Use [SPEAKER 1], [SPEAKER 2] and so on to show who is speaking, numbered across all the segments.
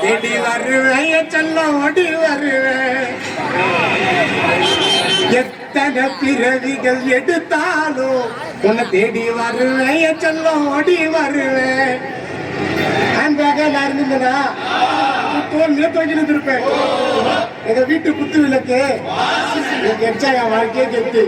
[SPEAKER 1] தேடி வருவேன் செல்லம் ஓடி வருவேன். எத்தனை பிறவிகள் எடுத்தாலும் உன்னை தேடி வருவேன் செல்லம் ஓடி வருவேன். நான் இருந்தேன்னா தோல்ல தோங்கிட்டு இருப்பேன். எங்க வீட்டு குத்து விளக்கு எச்சா என் வாழ்க்கையே கெட்டு.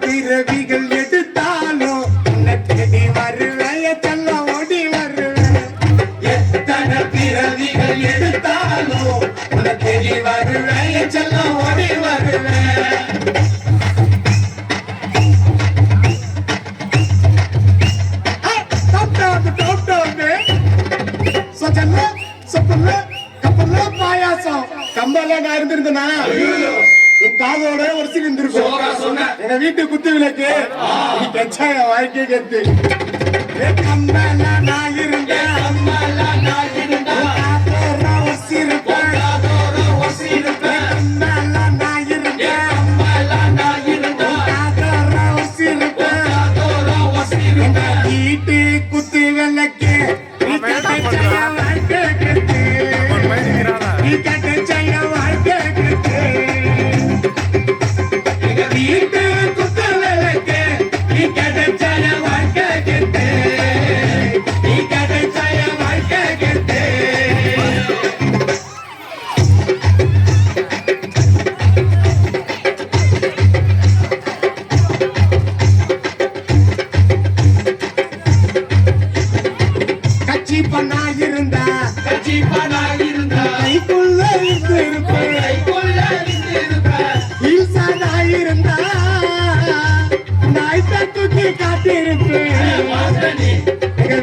[SPEAKER 1] பிறவிகள் எடுத்தாலும் உன்னை தேடி வருவேன் செல்லம் ஓடி வருவேன். எத்தனை பிறவிகள் எடுத்தாலும் உன்னை தேடி வருவேன் செல்லம் ஓடி வருவேன். பாயாசம் கம்பல நான் இருந்திருந்தேனா என் காதோட ஒரு சீன் இருந்திருக்கும். எங்க வீட்டு குத்து விளக்கு வாழ்க்கை கத்து. கம்பல நான் இருந்தேன் வீட்டு குத்து விளக்கு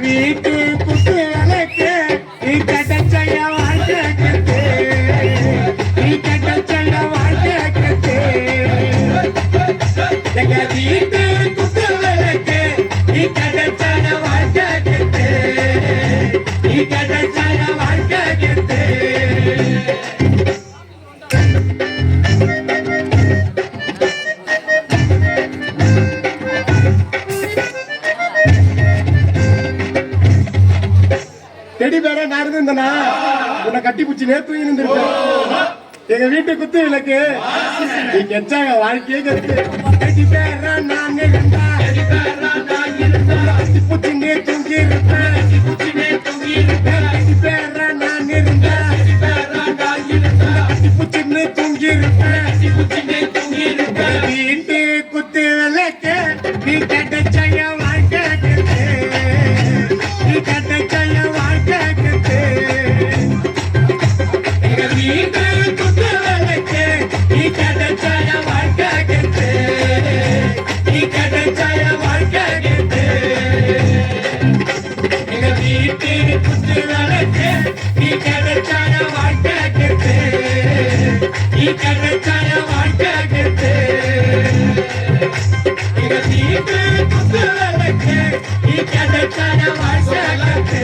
[SPEAKER 1] வீட்டு குத்து விளக்கு நீ கட்டச்சைய வாழ்க்கை கத்து. நீ கட்டச்சைய வாழ்க்கை கத்து. எங்க வீட்டு குத்து விளக்கு நீ கட்டச்சைய வாழ்க்கை கத்து. நீ கட்டச்சைய வாழ்க்கை கத்து. செடி பேர நான் இருந்தேன்னா உன்னை கட்டி பிடிச்சி நேத்து இருந்திருப்பேன். எங்க வீட்டு குத்து விளக்கு எச்சாக வாழ்க்கையே கத்து. செடி பேர நான் இருந்தா கட்டி பிடிச்சி நே தூங்கி இருப்பேன். செடி பேர நான் இருந்தா கட்டி பிடிச்சி நே தூங்கி இருப்பேன். வீட்டு குத்து விளக்கு நீ கட்டச்சைய வாழ்க்கை கத்து. நீ கட்டச்சைய வாழ்க்கை கத்து. எங்க வீட்டு குத்து விளக்கு நீ கட்டச்சைய வாழ்க்கை கத்து. நீ கட்டச்சைய வாழ்க்கை கத்து. எங்க வீட்டு குத்து விளக்கு நீ கட்டச்சைய வாழ்க்கை கத்து. நீ கட்டச்சைய வாழ்க்கை கத்து. எங்க வீட்டு குத்து விளக்கு நீ கட்டச்சைய வாழ்க்கை கத்து.